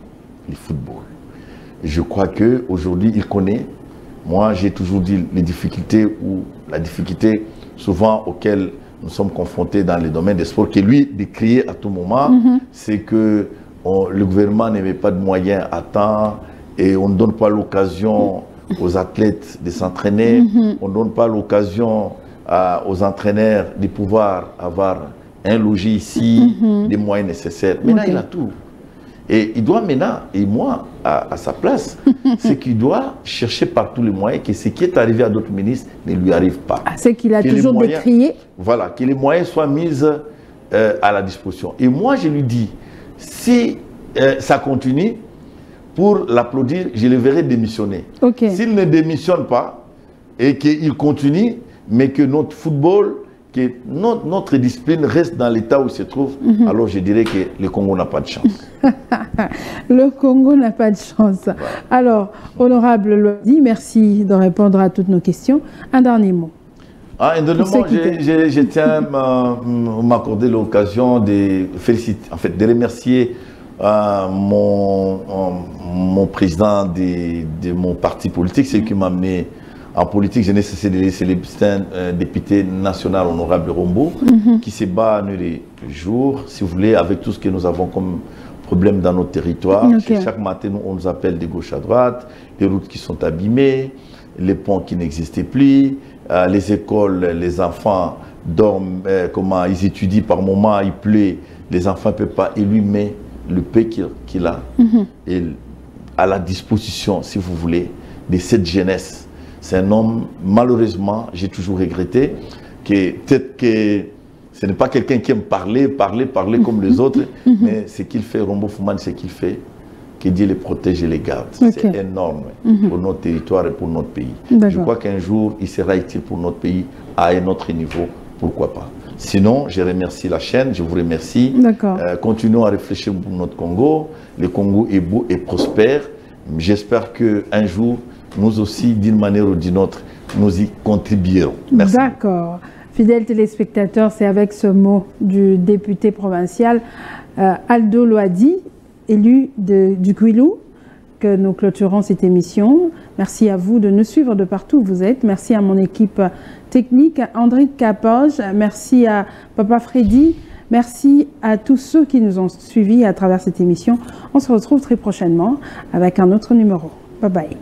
le football. Je crois qu'aujourd'hui, il connaît. Moi, j'ai toujours dit la difficulté souvent auxquelles nous sommes confrontés dans les domaines des sports, que lui décriait à tout moment, c'est que le gouvernement n'avait pas de moyens à temps, et on ne donne pas l'occasion aux athlètes de s'entraîner, on ne donne pas l'occasion aux entraîneurs de pouvoir avoir un logis ici, des moyens nécessaires. Maintenant, il a tout. Et il doit maintenant, et moi, à sa place, c'est qu'il doit chercher par tous les moyens que ce qui est arrivé à d'autres ministres ne lui arrive pas. C'est qu'il a toujours décrié. Voilà, que les moyens soient mis à la disposition. Et moi, je lui dis, si ça continue, pour l'applaudir, je le verrai démissionner. S'il ne démissionne pas et qu'il continue, mais que notre football, que notre discipline reste dans l'état où il se trouve, alors je dirais que le Congo n'a pas de chance. Le Congo n'a pas de chance. Voilà. Alors, honorable Loadi, merci de répondre à toutes nos questions. Un dernier mot. Un dernier mot, je tiens à m'accorder l'occasion de féliciter, en fait, de remercier mon président de mon parti politique, c'est lui qui m'a amené en politique. Je n'ai cessé de laisser un député national honorable Rombo, qui se bat nuit et jour, si vous voulez, avec tout ce que nous avons comme problème dans notre territoire. Chaque matin, on nous appelle de gauche à droite, les routes qui sont abîmées, les ponts qui n'existaient plus, les écoles, les enfants dorment, comment ils étudient par moment, il pleut, les enfants ne peuvent pas, et lui met le peu qu'il a et à la disposition, si vous voulez, de cette jeunesse. C'est un homme, malheureusement, j'ai toujours regretté, que peut-être que ce n'est pas quelqu'un qui aime parler comme les autres, mais ce qu'il fait, Rombo Fumane, ce qu'il fait, que Dieu les protège et les garde. C'est énorme pour notre territoire et pour notre pays. Je crois qu'un jour, il sera utile pour notre pays à un autre niveau, pourquoi pas. Sinon, je remercie la chaîne, je vous remercie. Continuons à réfléchir pour notre Congo. Le Congo est beau et prospère. J'espère qu'un jour, nous aussi, d'une manière ou d'une autre, nous y contribuerons. Merci. D'accord. Fidèles téléspectateurs, c'est avec ce mot du député provincial Aldo Loadi, élu du Kwilu, que nous clôturons cette émission. Merci à vous de nous suivre de partout où vous êtes. Merci à mon équipe technique, André Capoge. Merci à Papa Freddy. Merci à tous ceux qui nous ont suivis à travers cette émission. On se retrouve très prochainement avec un autre numéro. Bye bye.